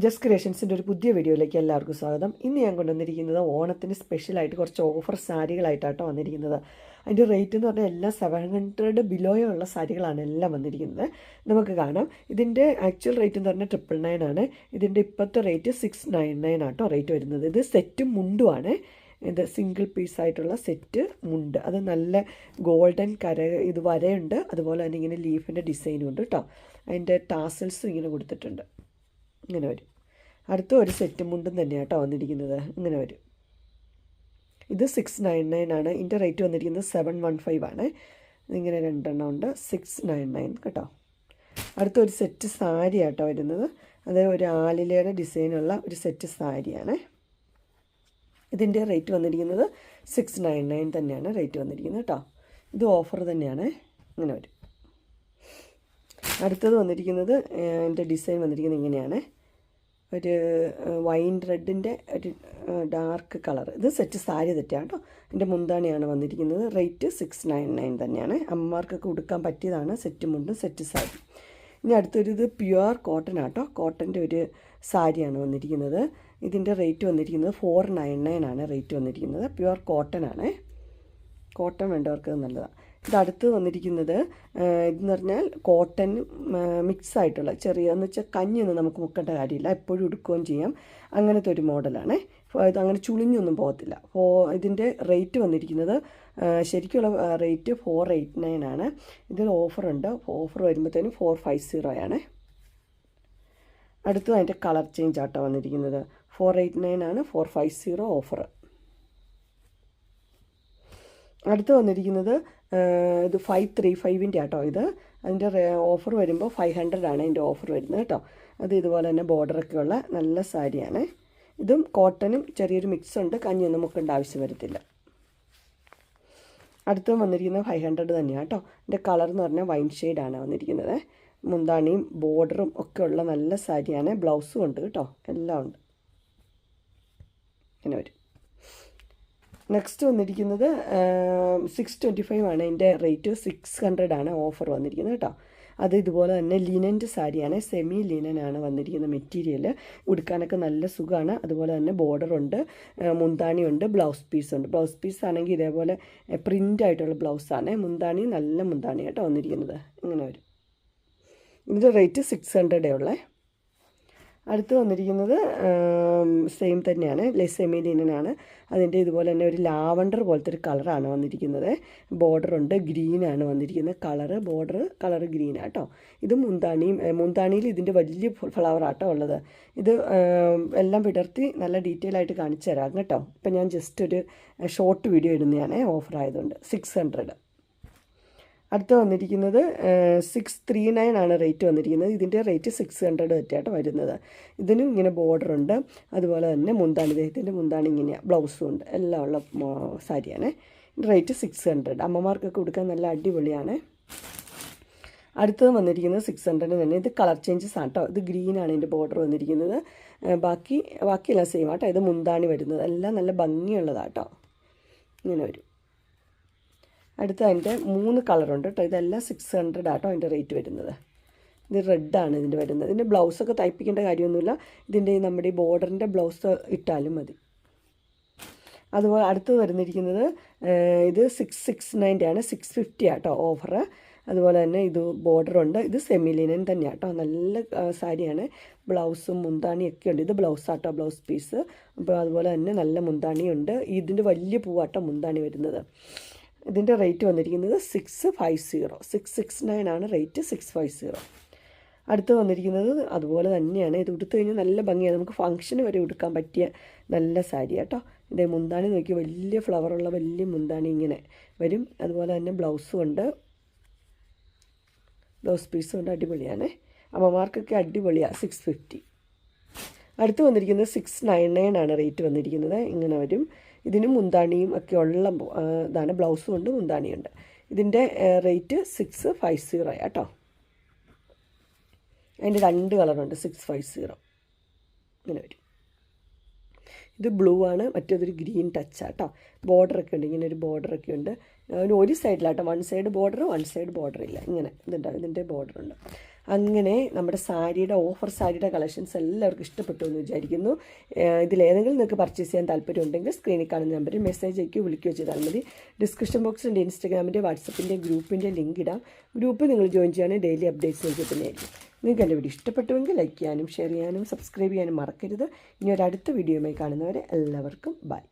Just ക്രിയേഷൻസിൻ്റെ ഒരു പുതിയ വീഡിയോയിലേക്ക് എല്ലാവർക്കും സ്വാഗതം. ഇന്ന് ഞാൻ കൊണ്ടുവന്നിരിക്കുന്നത് ഓണത്തിന് സ്പെഷ്യലായിട്ട് കുറച്ച് ഓഫർ സാരികളായിട്ടാട്ടോ വന്നിരിക്കുന്നത്. അതിൻ്റെ റേറ്റ് എന്ന് പറഞ്ഞാൽ എല്ലാം 700 ബിലോയുള്ള സാരികളാണ് എല്ലാം വന്നിരിക്കുന്നത്. നമുക്ക് കാണാം. ഇതിൻ്റെ ആക്ച്വൽ റേറ്റ് എന്ന് പറഞ്ഞാൽ 999 ആണ്. ഇതിൻ്റെ ഇപ്പോഴത്തെ റേറ്റ് 699 ആട്ടോ റേറ്റ് വരുന്നത്. ഇത് സെറ്റും മുണ്ടുമാണ്. ഇത് സിംഗിൾ പീസായിട്ടുള്ള സെറ്റ് മുണ്ട്. അത് നല്ല ഗോൾഡൻ ഇത് വരയുണ്ട്. അതുപോലെ തന്നെ ഇങ്ങനെ ലീഫിൻ്റെ ഡിസൈനും ഉണ്ട് കേട്ടോ. അതിൻ്റെ ടാസൽസും ഇങ്ങനെ കൊടുത്തിട്ടുണ്ട്. ഇങ്ങനെ വരും. അടുത്ത ഒരു സെറ്റ് മുണ്ടും തന്നെയാണ് കേട്ടോ വന്നിരിക്കുന്നത്. ഇങ്ങനെ വരും. ഇത് 699 ആണ്. ഇതിൻ്റെ റേറ്റ് വന്നിരിക്കുന്നത് 715 ആണ്. ഇങ്ങനെ രണ്ടെണ്ണം ഉണ്ട്. 699 കേട്ടോ. അടുത്ത ഒരു സെറ്റ് സാരി ആട്ടോ വരുന്നത്. അത് ഒരു ആലിലയുടെ ഡിസൈനുള്ള ഒരു സെറ്റ് സാരിയാണ്. ഇതിൻ്റെ റേറ്റ് വന്നിരിക്കുന്നത് 699 തന്നെയാണ് റേറ്റ് വന്നിരിക്കുന്നത് കേട്ടോ. ഇത് ഓഫർ തന്നെയാണ്. ഇങ്ങനെ വരും. അടുത്തത് വന്നിരിക്കുന്നത് എൻ്റെ ഡിസൈൻ വന്നിരിക്കുന്നത് ഇങ്ങനെയാണ്. ഒരു വൈൻ റെഡിൻ്റെ ഒരു ഡാർക്ക് കളർ. ഇത് സെറ്റ് സാരി തെറ്റാണ് കേട്ടോ. എൻ്റെ മുന്താണിയാണ് വന്നിരിക്കുന്നത്. റേറ്റ് 699 തന്നെയാണ്. അമ്മമാർക്കൊക്കെ ഉടുക്കാൻ പറ്റിയതാണ്. സെറ്റ് മുണ്ടും സെറ്റ് സാരി. ഇനി അടുത്തൊരു ഇത് പ്യുവർ കോട്ടൺ ആട്ടോ. കോട്ടൻ്റെ ഒരു സാരിയാണ് വന്നിരിക്കുന്നത്. ഇതിൻ്റെ റേറ്റ് വന്നിരിക്കുന്നത് 499 ആണ് റേറ്റ് വന്നിരിക്കുന്നത്. പ്യുവർ കോട്ടൺ ആണ്. കോട്ടൺ വേണ്ടവർക്ക് നല്ലതാണ്. ഇതടുത്ത് വന്നിരിക്കുന്നത് ഇതെന്ന് പറഞ്ഞാൽ കോട്ടൺ മിക്സ് ആയിട്ടുള്ള എന്ന് വെച്ചാൽ കഞ്ഞിയൊന്നും നമുക്ക് മുക്കേണ്ട കാര്യമില്ല. എപ്പോഴും ഉടുക്കുകയും ചെയ്യാം. അങ്ങനത്തെ ഒരു മോഡലാണ്. ഇതങ്ങനെ ചുളിഞ്ഞൊന്നും പോകത്തില്ല. ഇതിൻ്റെ റേറ്റ് വന്നിരിക്കുന്നത് ശരിക്കുള്ള റേറ്റ് 489 ആണ്. ഇതിൽ ഓഫറുണ്ട്. ഓഫർ വരുമ്പോഴത്തേനും 450 ആണ്. അടുത്തത് അതിൻ്റെ കളർ ചേഞ്ച് ആട്ടോ വന്നിരിക്കുന്നത്. 489 ആണ്. 450 ഓഫർ. അടുത്ത് വന്നിരിക്കുന്നത് ഇത് 535ൻ്റെ ആട്ടോ. ഇത് അതിൻ്റെ ഓഫർ വരുമ്പോൾ 500 ആണ് അതിൻ്റെ ഓഫർ വരുന്നത് കേട്ടോ. അത് ഇതുപോലെ തന്നെ ബോർഡറൊക്കെ ഉള്ള നല്ല സാരിയാണ്. ഇതും കോട്ടനും ചെറിയൊരു മിക്സ് ഉണ്ട്. കഞ്ഞിയൊന്നും മുക്കേണ്ട ആവശ്യം വരത്തില്ല. അടുത്തും വന്നിരിക്കുന്നത് 500 തന്നെയാണ് കേട്ടോ. ഇതിൻ്റെ കളർ എന്ന് പറഞ്ഞാൽ വൈൻ ഷെയ്ഡാണ് വന്നിരിക്കുന്നത്. മുന്താണിയും ബോർഡറും ഒക്കെ ഉള്ള നല്ല സാരിയാണ്. ബ്ലൗസും ഉണ്ട് കേട്ടോ. എല്ലാം ഉണ്ട്. ഇങ്ങനെ വരും. നെക്സ്റ്റ് വന്നിരിക്കുന്നത് 625 ആണ്. അതിൻ്റെ റേറ്റ് 600 ആണ് ഓഫർ വന്നിരിക്കുന്നത് കേട്ടോ. അത് ഇതുപോലെ തന്നെ ലിനൻ്റെ സാരിയാണ്. സെമി ലിനനാണ് വന്നിരിക്കുന്ന മെറ്റീരിയൽ. ഉടുക്കാനൊക്കെ നല്ല സുഖമാണ്. അതുപോലെ തന്നെ ബോർഡറുണ്ട്, മുന്താണിയുണ്ട്, ബ്ലൗസ് പീസുണ്ട്. ബ്ലൗസ് പീസ് ആണെങ്കിൽ ഇതേപോലെ പ്രിൻ്റ് ആയിട്ടുള്ള ബ്ലൗസാണ്. മുന്താണി നല്ല മുന്താണി കേട്ടോ വന്നിരിക്കുന്നത്. ഇങ്ങനെ വരും. ഇതിൻ്റെ റേറ്റ് 600 ഉള്ളേ. അടുത്ത് വന്നിരിക്കുന്നത് സെയിം തന്നെയാണ്. സെമി ലിനനാണ്. അതിൻ്റെ ഇതുപോലെ തന്നെ ഒരു ലാവണ്ടർ പോലത്തെ ഒരു കളറാണ് വന്നിരിക്കുന്നത്. ബോർഡറുണ്ട്. ഗ്രീനാണ് വന്നിരിക്കുന്നത്. കളർ ഗ്രീനാണ് കേട്ടോ. ഇത് മുന്താണിയിൽ ഇതിൻ്റെ വലിയ ഫ്ലവറാട്ടോ ഉള്ളത്. ഇത് എല്ലാം വിടർത്തി നല്ല ഡീറ്റെയിൽ ആയിട്ട് കാണിച്ചു തരാം കേട്ടോ. ഇപ്പം ഞാൻ ജസ്റ്റ് ഒരു ഷോർട്ട് വീഡിയോ ഇടുന്നതാണ്. ഓഫർ ആയതുകൊണ്ട് 600. അടുത്ത് വന്നിരിക്കുന്നത് 639 ആണ് റേറ്റ് വന്നിരിക്കുന്നത്. ഇതിൻ്റെ റേറ്റ് 600 തെറ്റായിട്ട് വരുന്നത്. ഇതിനും ഇങ്ങനെ ബോർഡറുണ്ട്. അതുപോലെ തന്നെ മുന്താണി, ഇദ്ദേഹത്തിൻ്റെ മുന്താണി ഇങ്ങനെയാണ്. ബ്ലൗസും ഉണ്ട്. എല്ലാം ഉള്ള സാരിയാണ്. റേറ്റ് 600. അമ്മമാർക്കൊക്കെ കൊടുക്കാൻ നല്ല അടിപൊളിയാണ്. അടുത്തത് വന്നിരിക്കുന്നത് 600 തന്നെ. ഇത് കളർ ചേഞ്ചസ് ആണ് കേട്ടോ. ഇത് ഗ്രീനാണ് ഇതിൻ്റെ ബോർഡർ വന്നിരിക്കുന്നത്. ബാക്കിയെല്ലാം സെയിം ആട്ടോ. ഇത് മുന്താണി വരുന്നത്. എല്ലാം നല്ല ഭംഗിയുള്ളതാണ് കേട്ടോ. ഇങ്ങനെ വരും. അടുത്ത അതിൻ്റെ 3 കളറുണ്ട് കേട്ടോ. ഇതെല്ലാം 600 ആട്ടോ അതിൻ്റെ റേറ്റ് വരുന്നത്. ഇത് റെഡാണ് ഇതിൻ്റെ വരുന്നത്. ഇതിൻ്റെ ബ്ലൗസൊക്കെ തയ്പ്പിക്കേണ്ട കാര്യമൊന്നുമില്ല. ഇതിൻ്റെ നമ്മുടെ ഈ ബോർഡറിൻ്റെ ബ്ലൗസ് ഇട്ടാലും മതി. അതുപോലെ അടുത്ത് വരുന്നിരിക്കുന്നത് ഇത് 669 ആണ്. 650 ആട്ടോ ഓഫർ. അതുപോലെ തന്നെ ഇത് ബോർഡറുണ്ട്. ഇത് സെമി ലിനൻ തന്നെയാണ് കേട്ടോ. നല്ല സാരിയാണ്. ബ്ലൗസും മുന്താണിയൊക്കെ ഉണ്ട്. ഇത് ബ്ലൗസാട്ടോ, ബ്ലൗസ് പീസ്. അപ്പോൾ അതുപോലെ തന്നെ നല്ല മുന്താണിയുണ്ട്. ഇതിൻ്റെ വലിയ പൂവാട്ടോ മുന്താണി വരുന്നത്. ഇതിൻ്റെ റേറ്റ് വന്നിരിക്കുന്നത് 650. 669 ആണ് റേറ്റ്. 650. അടുത്ത് വന്നിരിക്കുന്നത് അതുപോലെ തന്നെയാണ്. ഇത് ഉടുത്തു കഴിഞ്ഞാൽ നല്ല ഭംഗിയാണ്. നമുക്ക് ഫംഗ്ഷന് വരെ ഉടുക്കാൻ പറ്റിയ നല്ല സാരി കേട്ടോ. ഇതേ മുന്താണി നോക്കി വലിയ ഫ്ലവറുള്ള വലിയ മുന്താണി ഇങ്ങനെ വരും. അതുപോലെ തന്നെ ബ്ലൗസും ഉണ്ട്, ബ്ലൗസ് പീസും ഉണ്ട്. അടിപൊളിയാണ്. അമ്മമാർക്കൊക്കെ അടിപൊളിയാണ്. 650. അടുത്ത് വന്നിരിക്കുന്നത് 699 ആണ് റേറ്റ് വന്നിരിക്കുന്നത്. ഇങ്ങനെ വരും. ഇതിനും മുന്താണിയും ഒക്കെ ഉള്ള ഇതാണ്. ബ്ലൗസും ഉണ്ട്, മുന്താണിയുണ്ട്. ഇതിൻ്റെ റേറ്റ് 650 കേട്ടോ. അതിൻ്റെ 2 കളറുണ്ട്. 650 ഇങ്ങനെ വരും. ഇത് ബ്ലൂ ആണ്. മറ്റേതൊരു ഗ്രീൻ ടച്ചാണ് കേട്ടോ. ബോർഡറൊക്കെ ഉണ്ട്. ഇങ്ങനെ ഒരു ബോർഡറൊക്കെ ഉണ്ട്. ഒരു സൈഡിലാട്ടോ. വൺ സൈഡ് ബോർഡർ ഇല്ല. ഇങ്ങനെ ഇതുണ്ടാവും. ഇതിൻ്റെ ബോർഡറുണ്ട്. അങ്ങനെ നമ്മുടെ സാരിയുടെ ഓഫർ സാരിയുടെ കളക്ഷൻസ് എല്ലാവർക്കും ഇഷ്ടപ്പെട്ടു എന്ന് വിചാരിക്കുന്നു. ഇതിലേതെങ്കിലും നിങ്ങൾക്ക് പർച്ചേസ് ചെയ്യാൻ താല്പര്യം ഉണ്ടെങ്കിൽ സ്ക്രീനിൽ കാണുന്ന നമ്പറിൽ മെസ്സേജ് അയക്കുകയോ വിളിക്കുകയോ ചെയ്താൽ മതി. ഡിസ്ക്രിപ്ഷൻ ബോക്സിൽ എൻ്റെ ഇൻസ്റ്റാഗ്രാമിൻ്റെ വാട്സപ്പിൻ്റെ ഗ്രൂപ്പിൻ്റെ ലിങ്ക് ഇടാം. ഗ്രൂപ്പ് നിങ്ങൾ ജോയിൻ ചെയ്യുകയാണെങ്കിൽ ഡെയിലി അപ്ഡേറ്റ്സ് നിങ്ങൾക്ക് തന്നെയായിരിക്കും. നിങ്ങൾക്ക് എൻ്റെ വീഡിയോ ഇഷ്ടപ്പെട്ടുവെങ്കിൽ ലൈക്ക് ചെയ്യാനും ഷെയർ ചെയ്യാനും സബ്സ്ക്രൈബ് ചെയ്യാനും മറക്കരുത്. ഇനി ഒരു അടുത്ത വീഡിയോയുമായി കാണുന്നവരെ എല്ലാവർക്കും ബൈ.